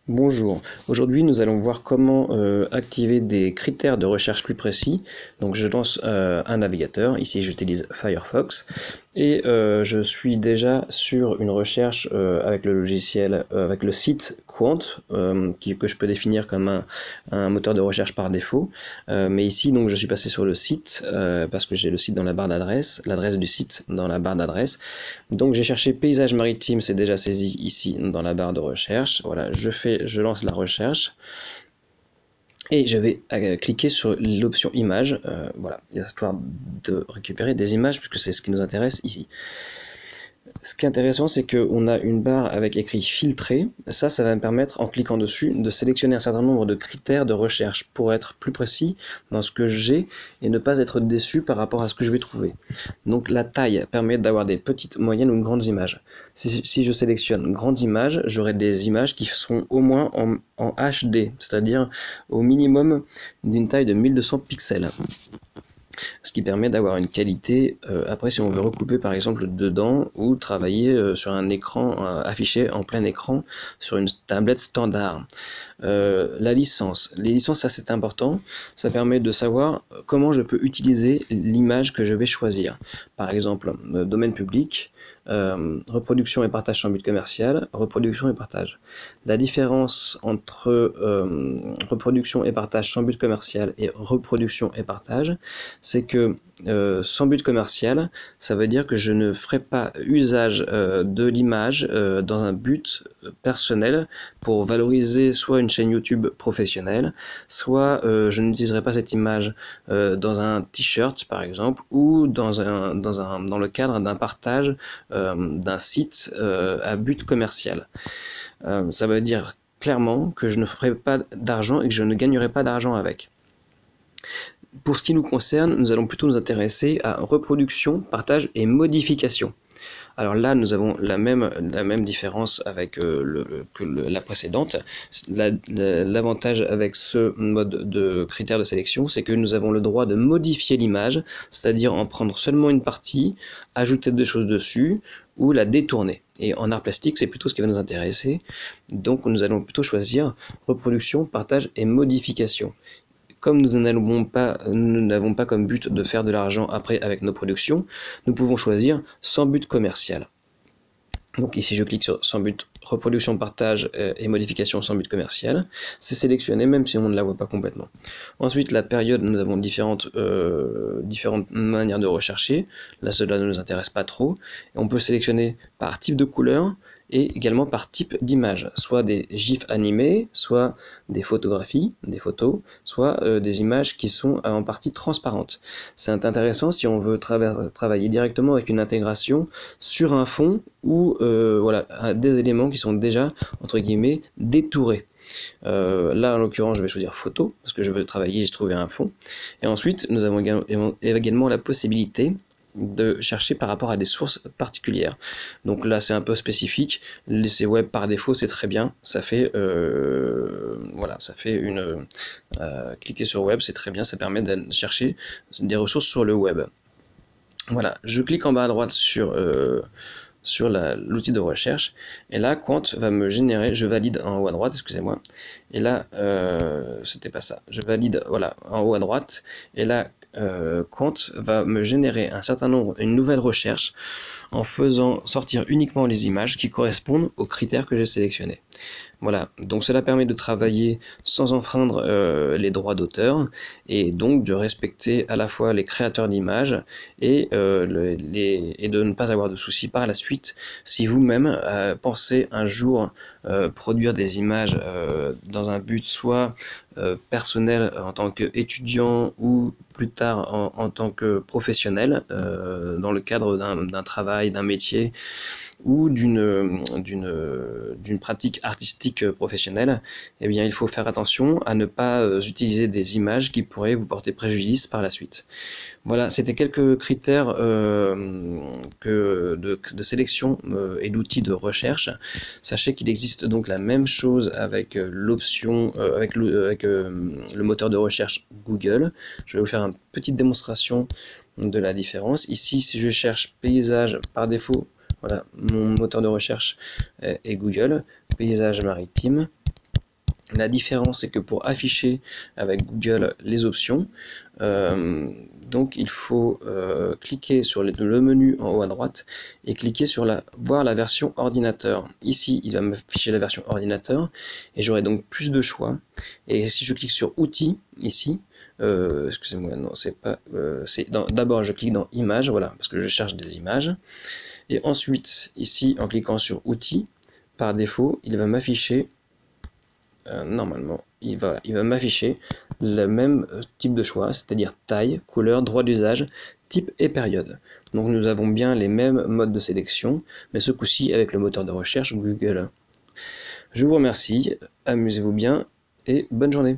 Bonjour, aujourd'hui nous allons voir comment activer des critères de recherche plus précis. Donc je lance un navigateur, ici j'utilise Firefox et je suis déjà sur une recherche avec le logiciel, avec le site Qwant que je peux définir comme un moteur de recherche par défaut. Mais ici donc je suis passé sur le site parce que j'ai le site dans la barre d'adresse, l'adresse du site dans la barre d'adresse. Donc j'ai cherché paysage maritime, c'est déjà saisi ici dans la barre de recherche. Voilà, je lance la recherche et je vais cliquer sur l'option image, voilà, histoire de récupérer des images puisque c'est ce qui nous intéresse ici. Ce qui est intéressant, c'est qu'on a une barre avec écrit filtrer. Ça va me permettre, en cliquant dessus, de sélectionner un certain nombre de critères de recherche pour être plus précis dans ce que j'ai et ne pas être déçu par rapport à ce que je vais trouver. Donc la taille permet d'avoir des petites, moyennes ou grandes images. Si je sélectionne grande image, j'aurai des images qui seront au moins en HD, c'est-à-dire au minimum d'une taille de 1200 pixels. Ce qui permet d'avoir une qualité, après si on veut recouper par exemple dedans ou travailler sur un écran affiché en plein écran sur une tablette standard. La licence, les licences, ça c'est important, ça permet de savoir comment je peux utiliser l'image que je vais choisir. Par exemple, domaine public, reproduction et partage sans but commercial, reproduction et partage. La différence entre reproduction et partage sans but commercial et reproduction et partage, c'est que sans but commercial, ça veut dire que je ne ferai pas usage de l'image dans un but personnel pour valoriser soit une chaîne YouTube professionnelle, soit je n'utiliserai pas cette image dans un t-shirt par exemple, ou dans le cadre d'un partage d'un site à but commercial. Ça veut dire clairement que je ne ferai pas d'argent et que je ne gagnerai pas d'argent avec. Pour ce qui nous concerne, nous allons plutôt nous intéresser à reproduction, partage et modification. Alors là, nous avons la même différence avec la précédente. L'avantage avec ce mode de critère de sélection, c'est que nous avons le droit de modifier l'image, c'est-à-dire en prendre seulement une partie, ajouter des choses dessus, ou la détourner. Et en art plastique, c'est plutôt ce qui va nous intéresser. Donc nous allons plutôt choisir reproduction, partage et modification. Comme nous n'avons pas comme but de faire de l'argent après avec nos productions, nous pouvons choisir sans but commercial. Donc ici je clique sur sans but, reproduction, partage et modification sans but commercial. C'est sélectionné même si on ne la voit pas complètement. Ensuite la période, nous avons différentes manières de rechercher. Là cela ne nous intéresse pas trop. On peut sélectionner par type de couleur et également par type d'image, soit des gifs animés, soit des photographies, des photos, soit des images qui sont en partie transparentes. C'est intéressant si on veut travailler directement avec une intégration sur un fond ou voilà, des éléments qui sont déjà, entre guillemets, détourés. Là en l'occurrence je vais choisir photo parce que je veux travailler, j'ai trouvé un fond. Et ensuite nous avons également la possibilité de chercher par rapport à des sources particulières. Donc là c'est un peu spécifique, laisser web par défaut c'est très bien, ça fait voilà, ça fait une cliquer sur web c'est très bien, ça permet de chercher des ressources sur le web. Voilà, je clique en bas à droite sur l'outil de recherche et là Qwant va me générer, je valide en haut à droite, excusez-moi, et là c'était pas ça, je valide voilà en haut à droite et là Qwant va me générer une nouvelle recherche en faisant sortir uniquement les images qui correspondent aux critères que j'ai sélectionnés. Voilà, donc cela permet de travailler sans enfreindre les droits d'auteur et donc de respecter à la fois les créateurs d'images et de ne pas avoir de soucis par la suite si vous-même pensez un jour produire des images dans un but soit personnel en tant qu'étudiant ou plus tard en tant que professionnel dans le cadre d'un travail, d'un métier ou d'une pratique artistique professionnelle, eh bien il faut faire attention à ne pas utiliser des images qui pourraient vous porter préjudice par la suite. Voilà, c'était quelques critères de sélection et d'outils de recherche. Sachez qu'il existe donc la même chose avec l'option, avec le moteur de recherche Google. Je vais vous faire une petite démonstration de la différence. Ici, si je cherche paysage par défaut, voilà, mon moteur de recherche est Google, paysage maritime. La différence, c'est que pour afficher avec Google les options, donc il faut cliquer sur le menu en haut à droite et cliquer sur voir la version ordinateur. Ici, il va m'afficher la version ordinateur et j'aurai donc plus de choix. Et si je clique sur outils, ici, excusez-moi, non, c'est pas, d'abord je clique dans images, voilà, parce que je cherche des images. Et ensuite, ici, en cliquant sur outils, par défaut, il va m'afficher normalement, il va m'afficher le même type de choix, c'est-à-dire taille, couleur, droit d'usage, type et période. Donc nous avons bien les mêmes modes de sélection, mais ce coup-ci avec le moteur de recherche Google. Je vous remercie, amusez-vous bien et bonne journée.